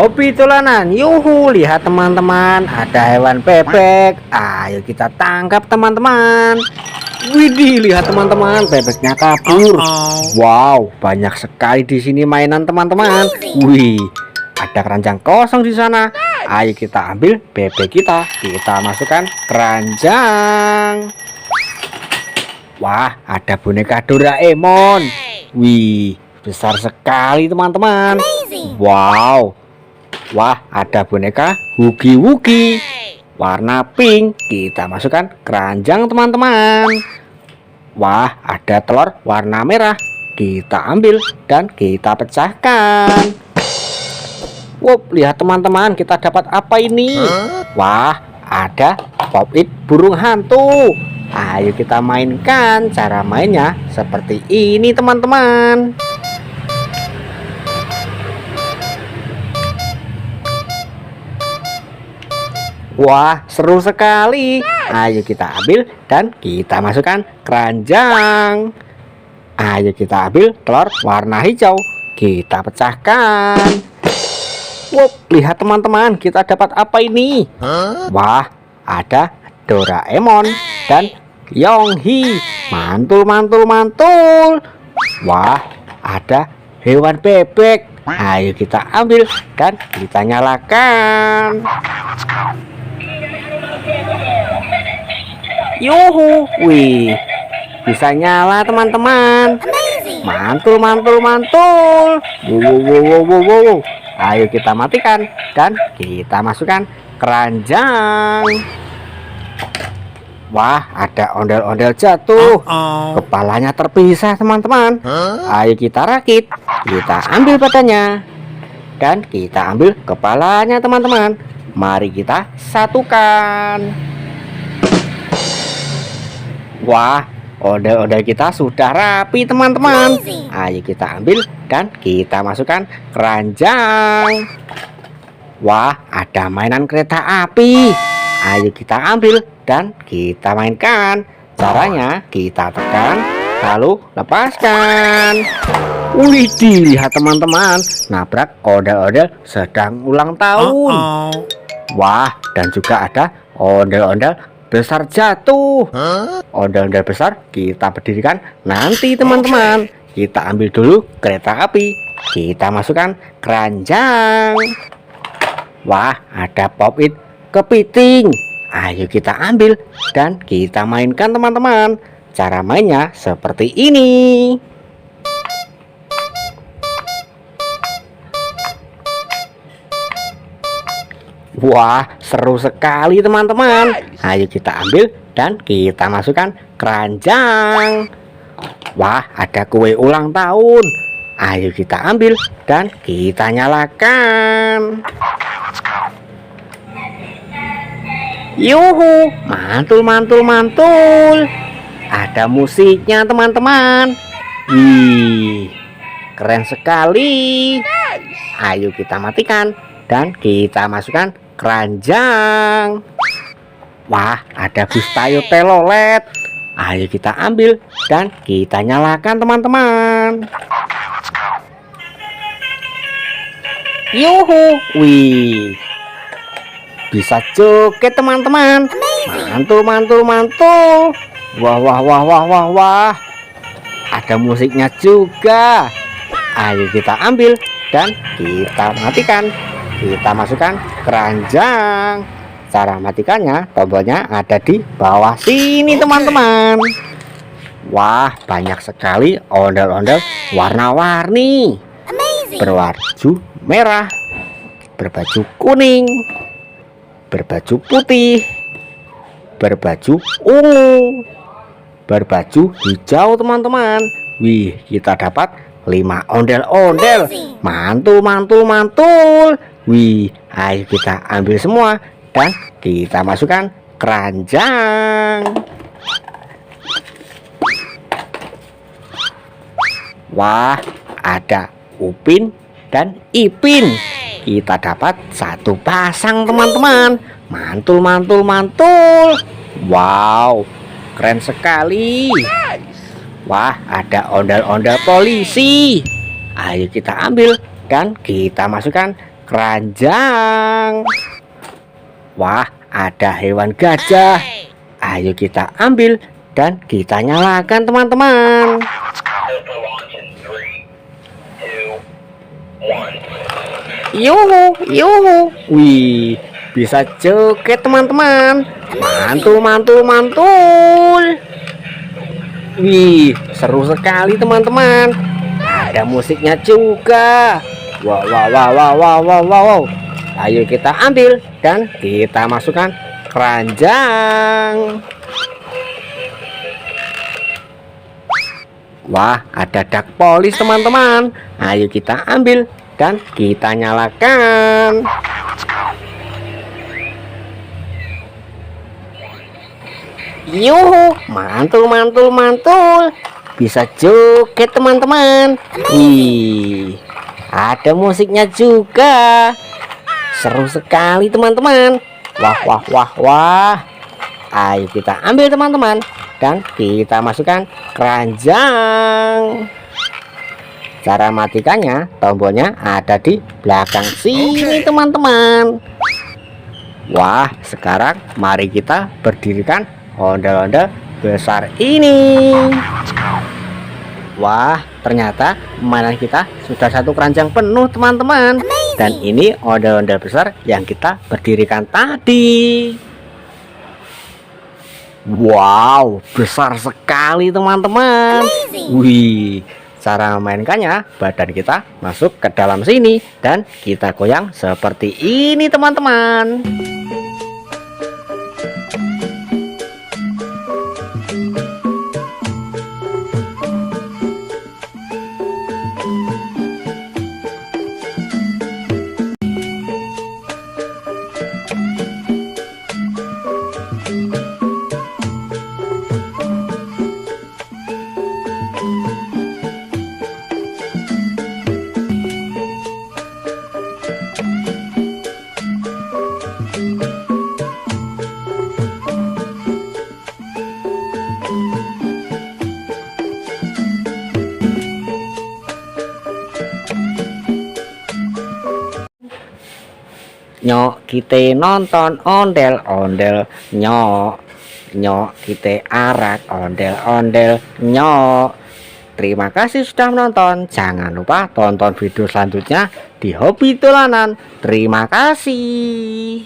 Hobi tulanan, yuhu, lihat teman-teman, ada hewan bebek. Ayo kita tangkap teman-teman. Widih, lihat teman-teman, bebeknya kabur. Wow, banyak sekali di sini mainan teman-teman. Wih, ada keranjang kosong di sana. Ayo kita ambil bebek kita masukkan keranjang. Wah, ada boneka Doraemon. Wih, besar sekali teman-teman. Wow. Wah, ada boneka Hugi Wugi warna pink. Kita masukkan keranjang teman-teman. Wah, ada telur warna merah. Kita ambil dan kita pecahkan. Wow, lihat teman-teman, kita dapat apa ini? Wah, ada pop-it burung hantu. Ayo kita mainkan. Cara mainnya seperti ini teman-teman. Wah, seru sekali. Ayo kita ambil dan kita masukkan keranjang. Ayo kita ambil telur warna hijau. Kita pecahkan. Wow, lihat teman-teman, kita dapat apa ini? Wah, ada Doraemon dan Yonghi. Mantul, mantul, mantul. Wah, ada hewan bebek. Ayo kita ambil dan kita nyalakan. Yuhu, wih, bisa nyala teman-teman. Mantul, mantul, mantul. Wow, wow, wow, wow, wow. Ayo kita matikan dan kita masukkan keranjang. Wah, ada ondel-ondel jatuh. Kepalanya terpisah teman-teman. Ayo kita rakit. Kita ambil badannya dan kita ambil kepalanya teman-teman. Mari kita satukan. Wah, ondel-ondel kita sudah rapi teman-teman. Ayo kita ambil dan kita masukkan keranjang. Wah, ada mainan kereta api. Ayo kita ambil dan kita mainkan. Caranya kita tekan lalu lepaskan. Wih, lihat teman-teman, nabrak ondel-ondel sedang ulang tahun. Wah, dan juga ada ondel-ondel besar jatuh. Ondel-ondel besar kita berdirikan nanti teman-teman. Kita ambil dulu kereta api. Kita masukkan keranjang. Wah, ada pop-it kepiting. Ayo kita ambil dan kita mainkan teman-teman. Cara mainnya seperti ini. Wah, seru sekali teman-teman. Ayo kita ambil dan kita masukkan keranjang. Wah, ada kue ulang tahun. Ayo kita ambil dan kita nyalakan. Yuhu, mantul, mantul, mantul. Ada musiknya teman-teman. Wih, keren sekali. Ayo kita matikan dan kita masukkan keranjang. Wah, ada bus Tayo telolet. Ayo kita ambil dan kita nyalakan teman-teman. Yuhu, wih, bisa joget teman-teman. Mantul, mantul, mantul. Wah, wah, wah, wah, wah, wah. Ada musiknya juga. Ayo kita ambil dan kita matikan. Kita masukkan keranjang. Cara matikannya, tombolnya ada di bawah sini teman-teman. Wah, banyak sekali ondel-ondel warna-warni. Berbaju merah, berbaju kuning, berbaju putih, berbaju ungu, berbaju hijau teman-teman. Wih, kita dapat 5 ondel-ondel. Mantul, mantul, mantul. Wih, ayo kita ambil semua dan kita masukkan keranjang. Wah, ada Upin dan Ipin. Kita dapat 1 pasang teman-teman. Mantul, mantul, mantul. Wow, keren sekali. Wah, ada ondel-ondel polisi. Ayo kita ambil dan kita masukkan keranjang. Wah, ada hewan gajah. Ayo kita ambil dan kita nyalakan teman-teman. Yuhu, yuhu. Wih, bisa joget teman-teman. Mantul, mantul, mantul. Wih, seru sekali teman-teman. Ada musiknya juga. Wow, wow, wow, wow, wow, wow, wow. Ayo kita ambil dan kita masukkan keranjang. Wah, ada dak polis teman-teman. Ayo kita ambil dan kita nyalakan. Yuhu, mantul, mantul, mantul. Bisa joget teman-teman. Wih, ada musiknya juga. Seru sekali teman-teman. Wah, wah, wah, wah. Ayo kita ambil teman-teman dan kita masukkan keranjang. Cara matikannya, tombolnya ada di belakang sini teman-teman. Wah, sekarang mari kita berdirikan ondel-ondel besar ini. Wah, ternyata mainan kita sudah satu keranjang penuh teman-teman. Dan ini ondel-ondel besar yang kita berdirikan tadi. Wow, besar sekali teman-teman. Wih, cara memainkannya, badan kita masuk ke dalam sini dan kita goyang seperti ini teman-teman. Nyok kita nonton ondel-ondel, nyok nyok kita arak ondel-ondel, nyok. Terima kasih sudah menonton. Jangan lupa tonton video selanjutnya di Hobi Dolanan. Terima kasih.